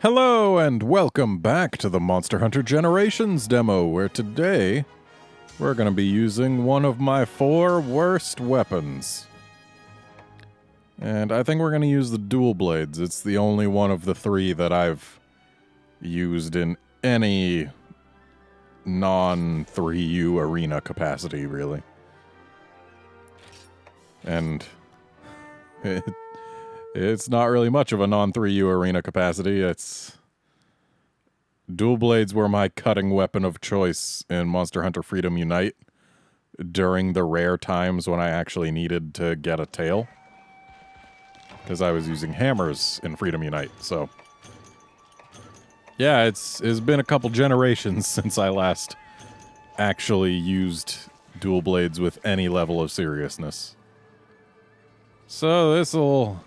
Hello and welcome back to the Monster Hunter Generations demo, where today we're going to be using one of my 4 worst weapons. And I think we're going to use the dual blades. It's the only one of the 3 that I've used in any non-3U arena capacity, really. And it's not really much of a non-3U arena capacity. It's dual blades were my cutting weapon of choice in Monster Hunter Freedom Unite during the rare times when I actually needed to get a tail. Because I was using hammers in Freedom Unite, so... Yeah, it's been a couple generations since I last actually used dual blades with any level of seriousness. So this'll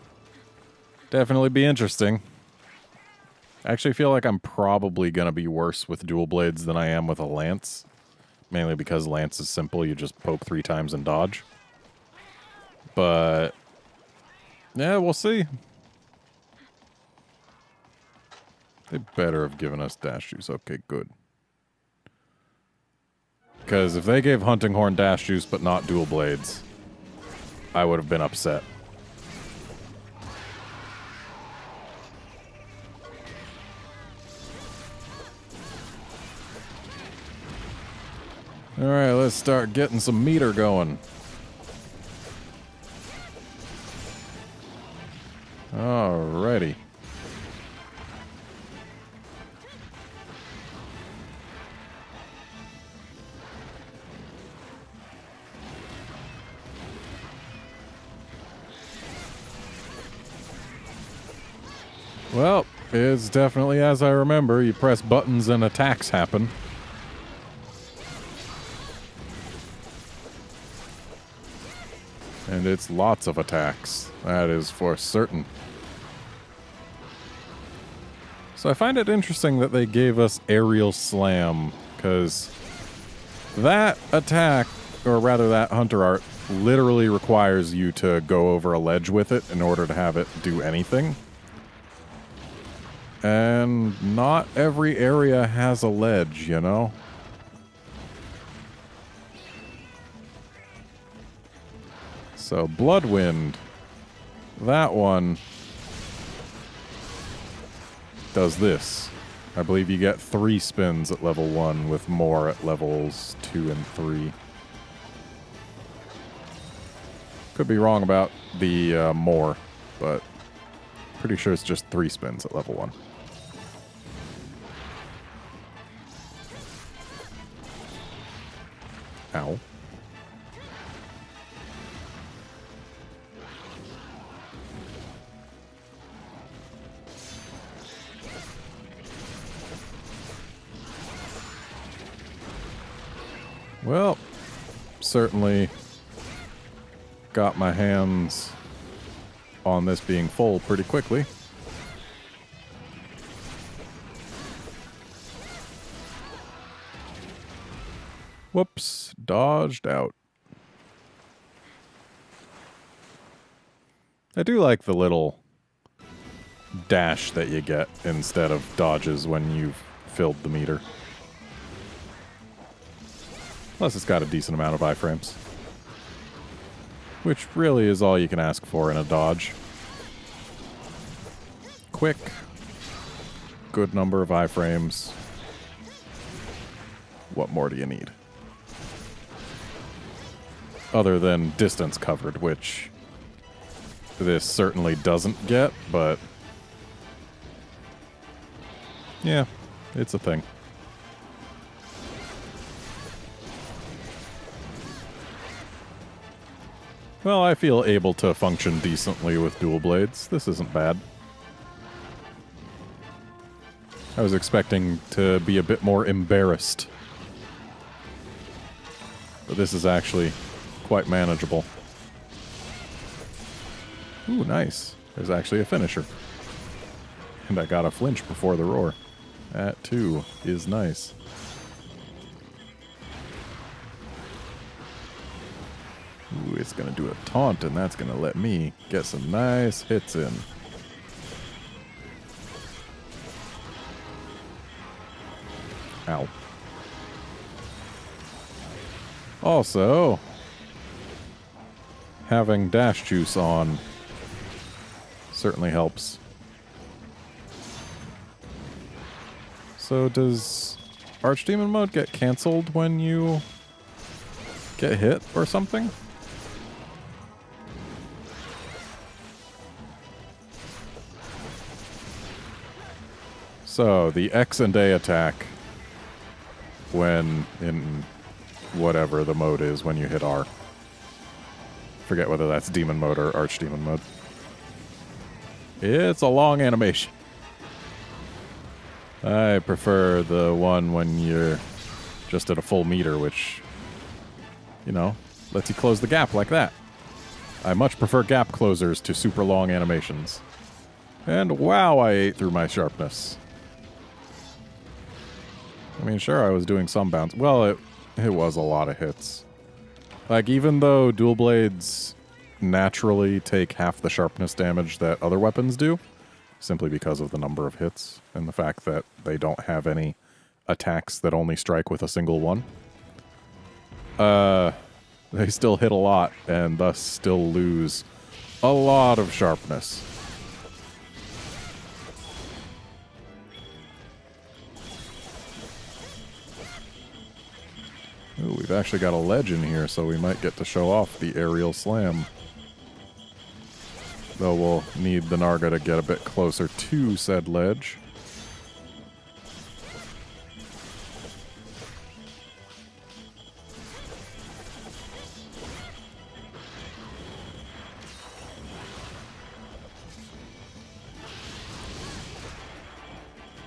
definitely be interesting. I actually feel like I'm probably going to be worse with dual blades than I am with a lance. Mainly because lance is simple, you just poke 3 times and dodge. But yeah, we'll see. They better have given us dash juice. Okay, good. Because if they gave hunting horn dash juice but not dual blades, I would have been upset. Alright, let's start getting some meter going. Alrighty. Well, it's definitely as I remember. You press buttons and attacks happen. And it's lots of attacks. That is for certain. So I find it interesting that they gave us aerial slam, because that attack, or rather that hunter art, literally requires you to go over a ledge with it in order to have it do anything. And not every area has a ledge, you know? So, Bloodwind. That one does this. I believe you get 3 spins at level 1 with more at levels 2 and 3. Could be wrong about the more, but pretty sure it's just 3 spins at level 1. Ow. Well, certainly got my hands on this being full pretty quickly. Whoops, dodged out. I do like the little dash that you get instead of dodges when you've filled the meter. Plus it's got a decent amount of iframes. Which really is all you can ask for in a dodge. Quick. Good number of iframes. What more do you need? Other than distance covered, which this certainly doesn't get, but yeah, it's a thing. Well, I feel able to function decently with dual blades. This isn't bad. I was expecting to be a bit more embarrassed, but this is actually quite manageable. Ooh, nice. There's actually a finisher. And I got a flinch before the roar. That, too, is nice. Ooh, it's going to do a taunt, and that's going to let me get some nice hits in. Ow. Also, having dash juice on certainly helps. So does Archdemon mode get canceled when you get hit or something? So the X and A attack when in whatever the mode is when you hit R. Forget whether that's demon mode or Archdemon mode. It's a long animation. I prefer the one when you're just at a full meter, which, you know, lets you close the gap like that. I much prefer gap closers to super long animations. And wow, I ate through my sharpness. I mean, sure, I was doing some bounce. Well, it was a lot of hits. Like, even though dual blades naturally take half the sharpness damage that other weapons do, simply because of the number of hits and the fact that they don't have any attacks that only strike with a single one. They still hit a lot and thus still lose a lot of sharpness. Ooh, we've actually got a ledge in here, so we might get to show off the aerial slam. Though we'll need the Narga to get a bit closer to said ledge.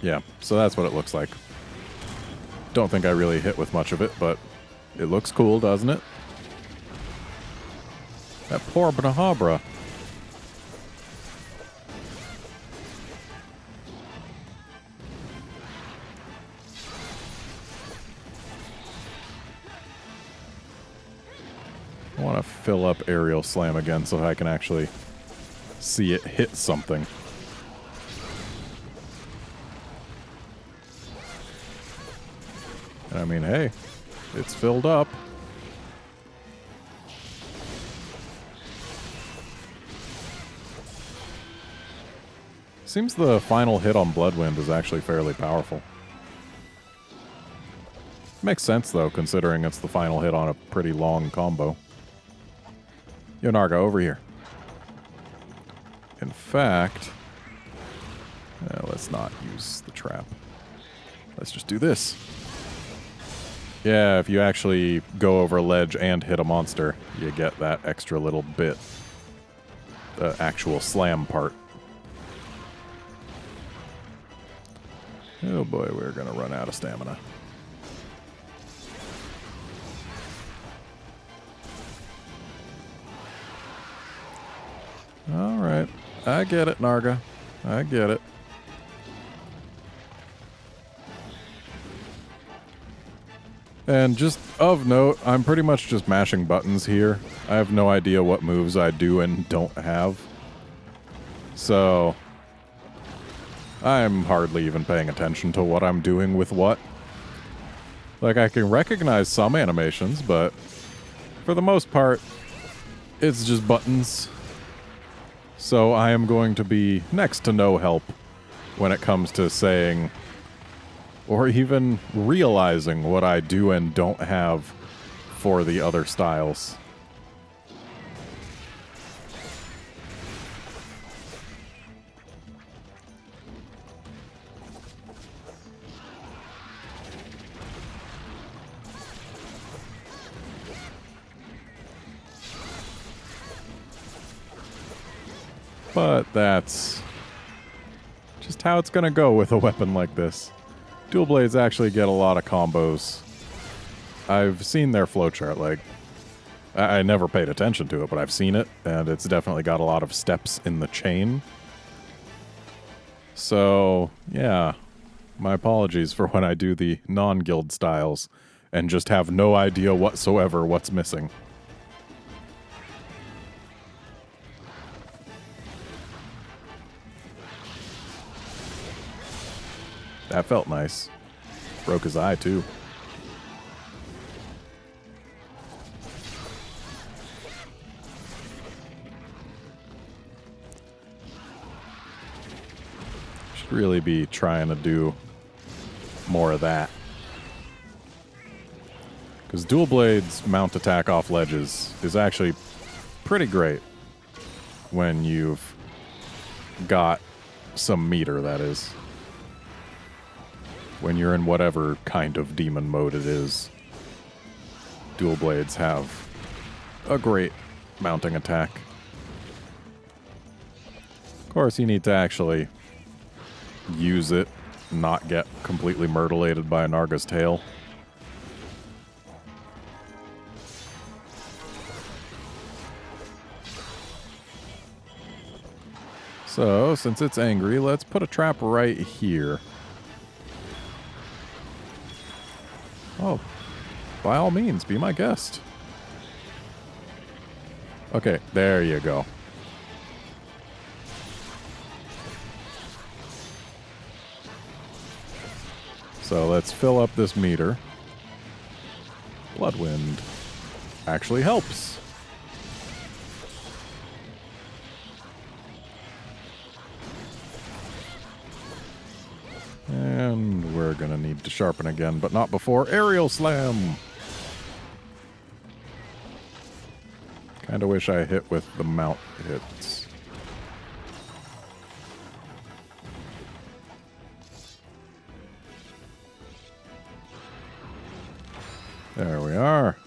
Yeah, so that's what it looks like. Don't think I really hit with much of it, but it looks cool, doesn't it? That poor Banahabra. I want to fill up aerial slam again so I can actually see it hit something. I mean, hey, it's filled up. Seems the final hit on Bloodwind is actually fairly powerful. Makes sense, though, considering it's the final hit on a pretty long combo. Yo, Narga, over here. In fact, let's not use the trap. Let's just do this. Yeah, if you actually go over a ledge and hit a monster, you get that extra little bit. The actual slam part. Oh boy, we're gonna run out of stamina. Alright. I get it, Narga. I get it. And just of note, I'm pretty much just mashing buttons here. I have no idea what moves I do and don't have. So I'm hardly even paying attention to what I'm doing with what. Like, I can recognize some animations, but for the most part, it's just buttons. So I am going to be next to no help when it comes to saying or even realizing what I do and don't have for the other styles. But that's just how it's gonna go with a weapon like this. Dual blades actually get a lot of combos. I've seen their flowchart, like, I never paid attention to it, but I've seen it, and it's definitely got a lot of steps in the chain. So, yeah, my apologies for when I do the non-guild styles and just have no idea whatsoever what's missing. That felt nice. Broke his eye, too. Should really be trying to do more of that. Because dual blades mount attack off ledges is actually pretty great when you've got some meter, that is. When you're in whatever kind of demon mode it is, dual blades have a great mounting attack. Of course, you need to actually use it, not get completely myrtleated by a Narga's tail. So, since it's angry, let's put a trap right here. Oh, by all means, be my guest. Okay, there you go. So let's fill up this meter. Bloodwind actually helps. And we're going to need to sharpen again, but not before Aerial Slam. Kind of wish I hit with the mount hits. There we are.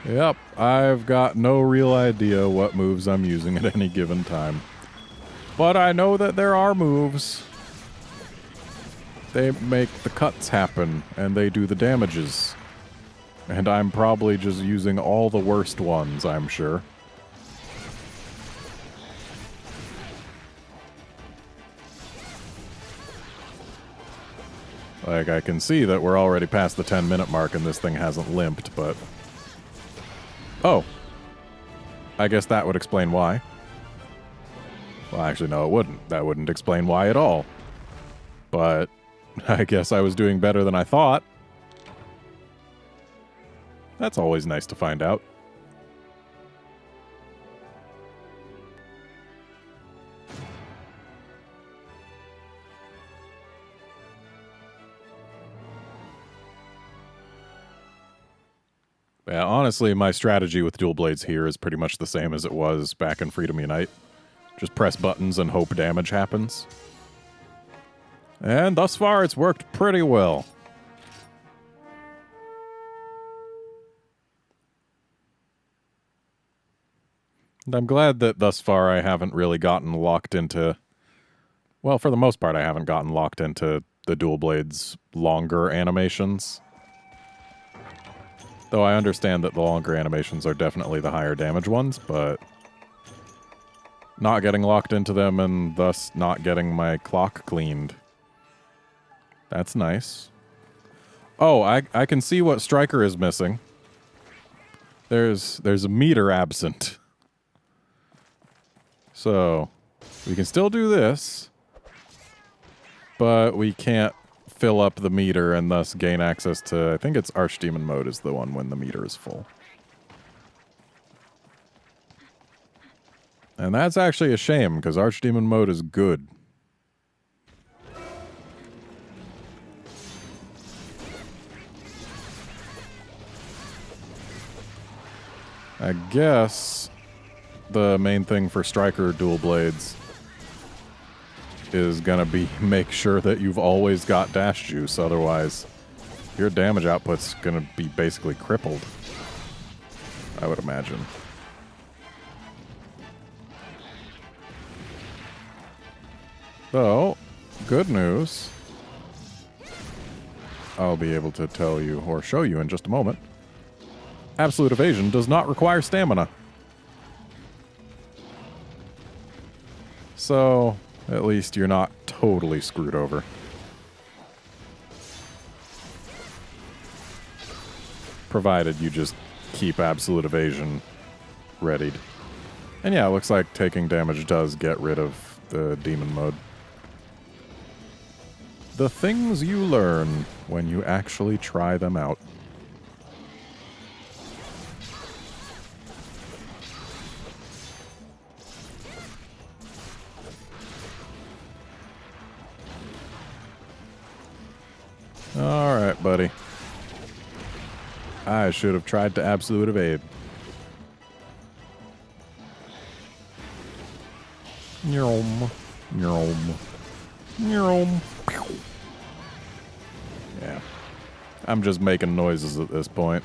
Yep, I've got no real idea what moves I'm using at any given time. But I know that there are moves. They make the cuts happen, and they do the damages. And I'm probably just using all the worst ones, I'm sure. Like, I can see that we're already past the 10-minute mark and this thing hasn't limped, but... Oh. I guess that would explain why. Well, actually, no, it wouldn't. That wouldn't explain why at all. But I guess I was doing better than I thought. That's always nice to find out. Yeah, honestly, my strategy with dual blades here is pretty much the same as it was back in Freedom Unite. Just press buttons and hope damage happens. And thus far, it's worked pretty well. And I'm glad that thus far I haven't really gotten locked into... Well, for the most part, I haven't gotten locked into the dual blades' longer animations. Though I understand that the longer animations are definitely the higher damage ones, but not getting locked into them and thus not getting my clock cleaned. That's nice. Oh, I can see what Striker is missing. There's a meter absent. So, we can still do this, but we can't fill up the meter and thus gain access to, I think it's Archdemon mode is the one when the meter is full. And that's actually a shame, because Archdemon mode is good. I guess the main thing for Striker dual blades is gonna be make sure that you've always got dash juice, otherwise your damage output's gonna be basically crippled, I would imagine. So, good news. I'll be able to tell you or show you in just a moment. Absolute Evasion does not require stamina. So, at least you're not totally screwed over. Provided you just keep Absolute Evasion readied. And yeah, it looks like taking damage does get rid of the demon mode. The things you learn when you actually try them out. Alright, buddy. I should have tried to absolute evade. Nyom. Nyom. Nyom. Yeah. I'm just making noises at this point.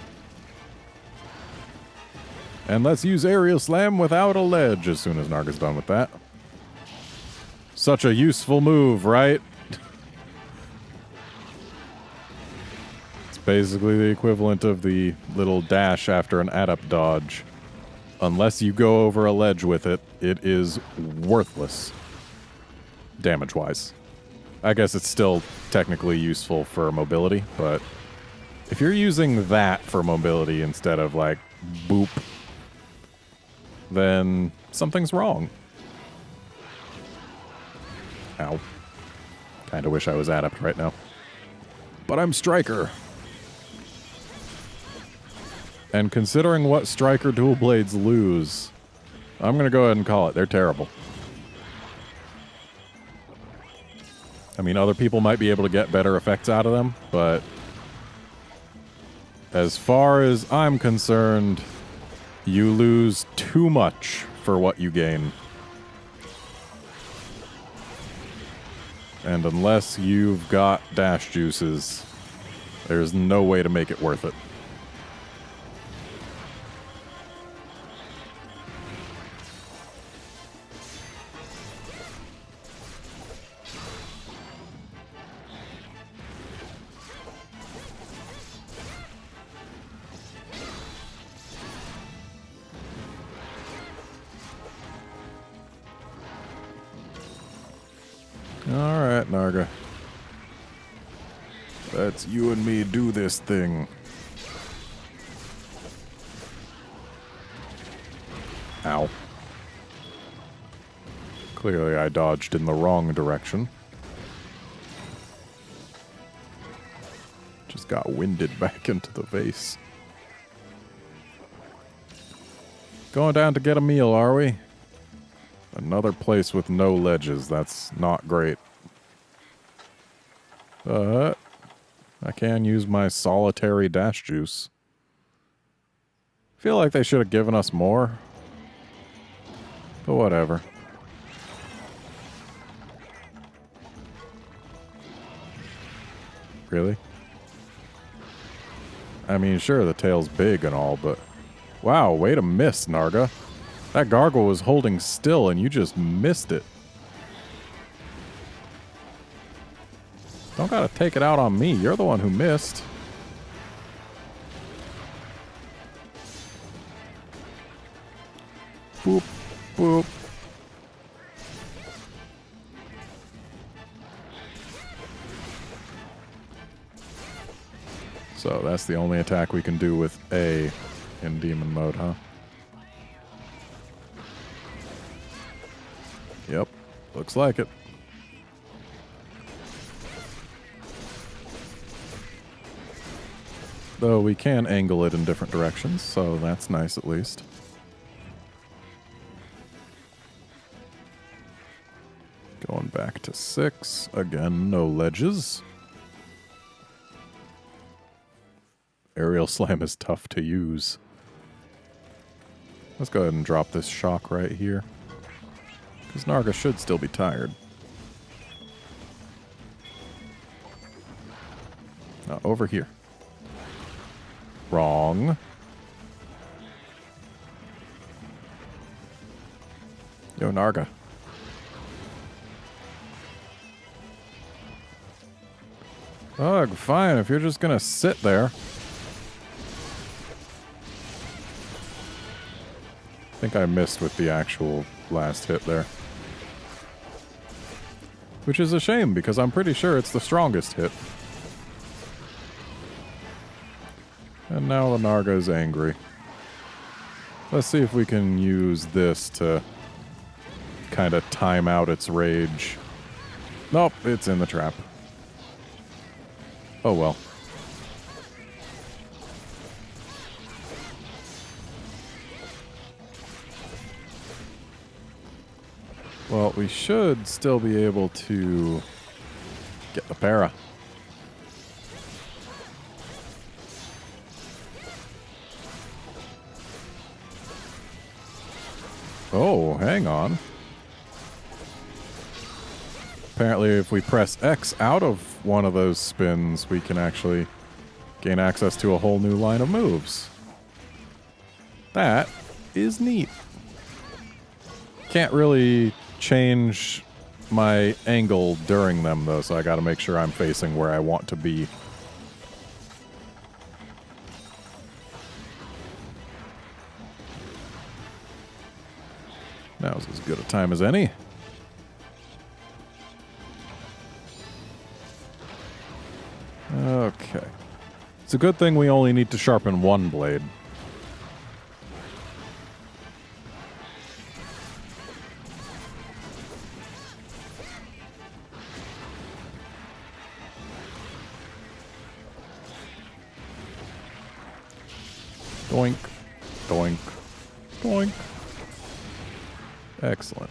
And let's use Aerial Slam without a ledge as soon as Narga's done with that. Such a useful move, right? It's basically the equivalent of the little dash after an adept dodge. Unless you go over a ledge with it, it is worthless. Damage-wise. I guess it's still technically useful for mobility, but if you're using that for mobility instead of, like, boop, then something's wrong. Ow. Kinda wish I was adept right now. But I'm Striker. And considering what Striker dual blades lose, I'm gonna go ahead and call it. They're terrible. I mean, other people might be able to get better effects out of them, but as far as I'm concerned, you lose too much for what you gain. And unless you've got dash juices, there's no way to make it worth it. Alright, Narga. Let's you and me do this thing. Ow. Clearly I dodged in the wrong direction. Just got winded back into the vase. Going down to get a meal, are we? Another place with no ledges. That's not great. But I can use my solitary dash juice. Feel like they should have given us more. But whatever. Really? I mean, sure, the tail's big and all, but... Wow, way to miss, Narga. That gargoyle was holding still and you just missed it. Don't gotta take it out on me. You're the one who missed. Boop, boop. So that's the only attack we can do with A in demon mode, huh? Yep, looks like it. Though we can angle it in different directions, so that's nice at least. Going back to 6. Again, no ledges. Aerial Slam is tough to use. Let's go ahead and drop this shock right here. Because Narga should still be tired. Now, over here. Wrong. Yo, Narga. Ugh, fine, if you're just gonna sit there. I think I missed with the actual last hit there. Which is a shame, because I'm pretty sure it's the strongest hit. And now the Narga is angry. Let's see if we can use this to kind of time out its rage. Nope, it's in the trap. Oh well. Well, we should still be able to get the para. Oh, hang on. Apparently, if we press X out of one of those spins, we can actually gain access to a whole new line of moves. That is neat. Can't really change my angle during them, though, so I gotta make sure I'm facing where I want to be. Now's as good a time as any. Okay. It's a good thing we only need to sharpen one blade. Doink, doink, doink. Excellent.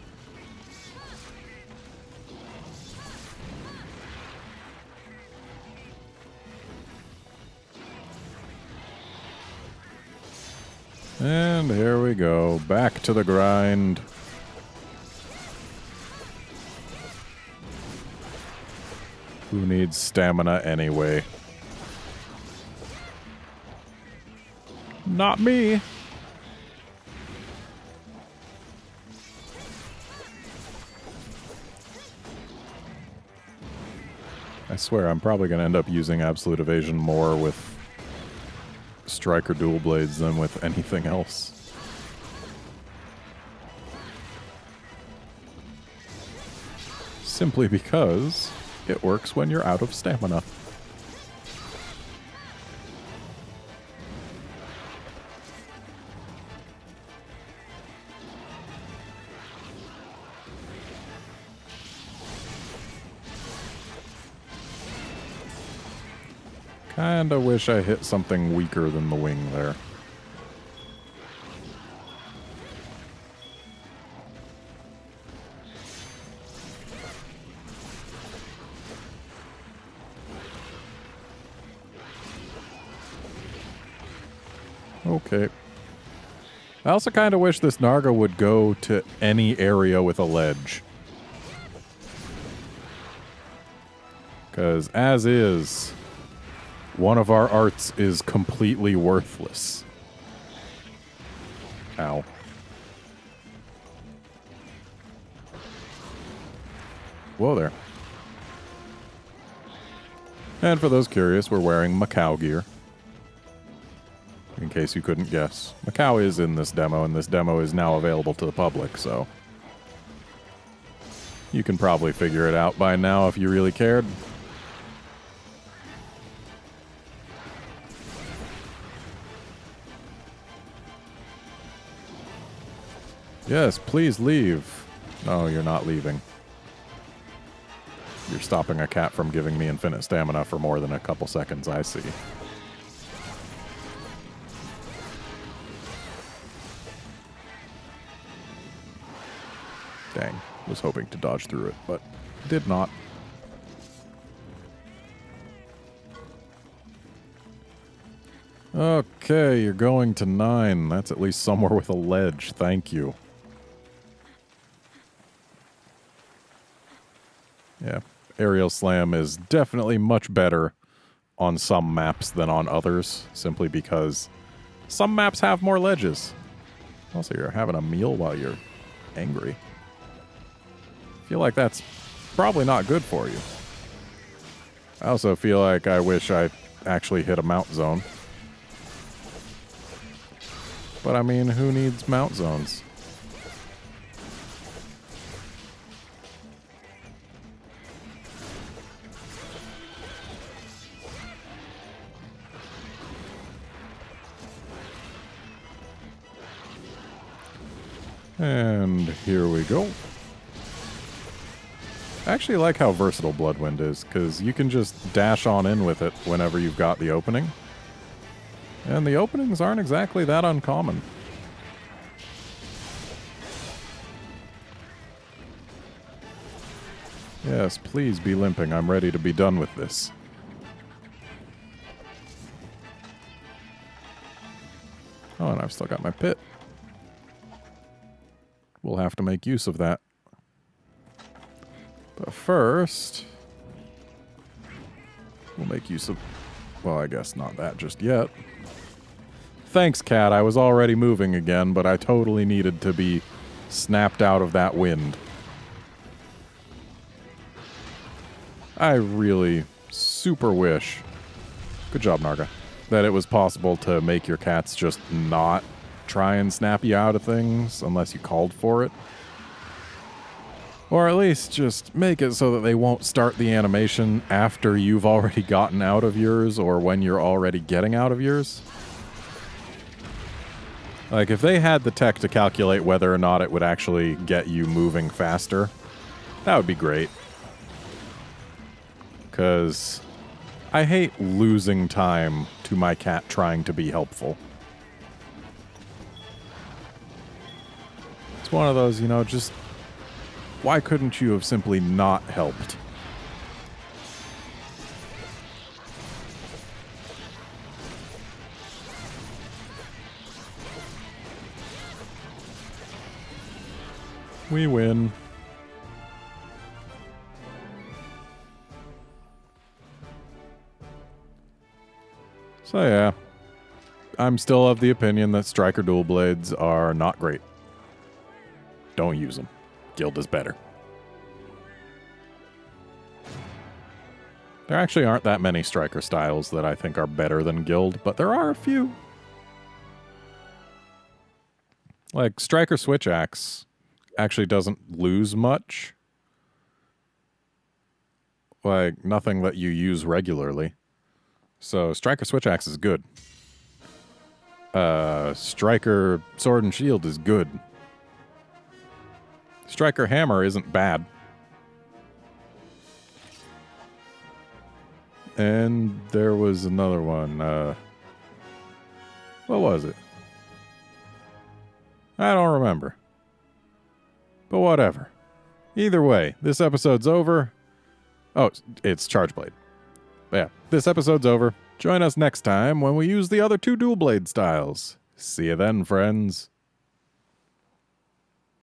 And here we go. Back to the grind. Who needs stamina anyway? Not me. I swear I'm probably going to end up using Absolute Evasion more with Strike or Dual Blades than with anything else. Simply because it works when you're out of stamina. Kinda wish I hit something weaker than the wing there. Okay. I also kind of wish this Narga would go to any area with a ledge. Because as is, one of our arts is completely worthless. Ow. Whoa there. And for those curious, we're wearing Macau gear. In case you couldn't guess. Macau is in this demo, and this demo is now available to the public, so you can probably figure it out by now if you really cared. Yes, please leave. No, you're not leaving. You're stopping a cat from giving me infinite stamina for more than a couple seconds, I see. Dang, was hoping to dodge through it, but did not. Okay, you're going to 9. That's at least somewhere with a ledge. Thank you. Yeah, Aerial Slam is definitely much better on some maps than on others, simply because some maps have more ledges. Also, you're having a meal while you're angry. I feel like that's probably not good for you. I also feel like I wish I actually hit a mount zone. But I mean, who needs mount zones? And here we go. I actually like how versatile Bloodwind is, because you can just dash on in with it whenever you've got the opening. And the openings aren't exactly that uncommon. Yes, please be limping. I'm ready to be done with this. Oh, and I've still got my pit. We'll have to make use of that. But first, we'll make use of... Well, I guess not that just yet. Thanks, cat. I was already moving again, but I totally needed to be snapped out of that wind. I really super wish, good job, Narga, that it was possible to make your cats just not try and snap you out of things unless you called for it. Or at least just make it so that they won't start the animation after you've already gotten out of yours or when you're already getting out of yours. Like, if they had the tech to calculate whether or not it would actually get you moving faster, that would be great. Because I hate losing time to my cat trying to be helpful. It's one of those, you know, just... Why couldn't you have simply not helped? We win. So yeah, I'm still of the opinion that Striker Dual Blades are not great. Don't use them. Guild is better. There actually aren't that many Striker styles that I think are better than Guild, but there are a few. Like, Striker Switch Axe actually doesn't lose much. Like, nothing that you use regularly. So, Striker Switch Axe is good. Striker Sword and Shield is good. Striker Hammer isn't bad. And there was another one. What was it? I don't remember. But whatever. Either way, this episode's over. Oh, it's Chargeblade. But yeah, this episode's over. Join us next time when we use the other two dual blade styles. See you then, friends.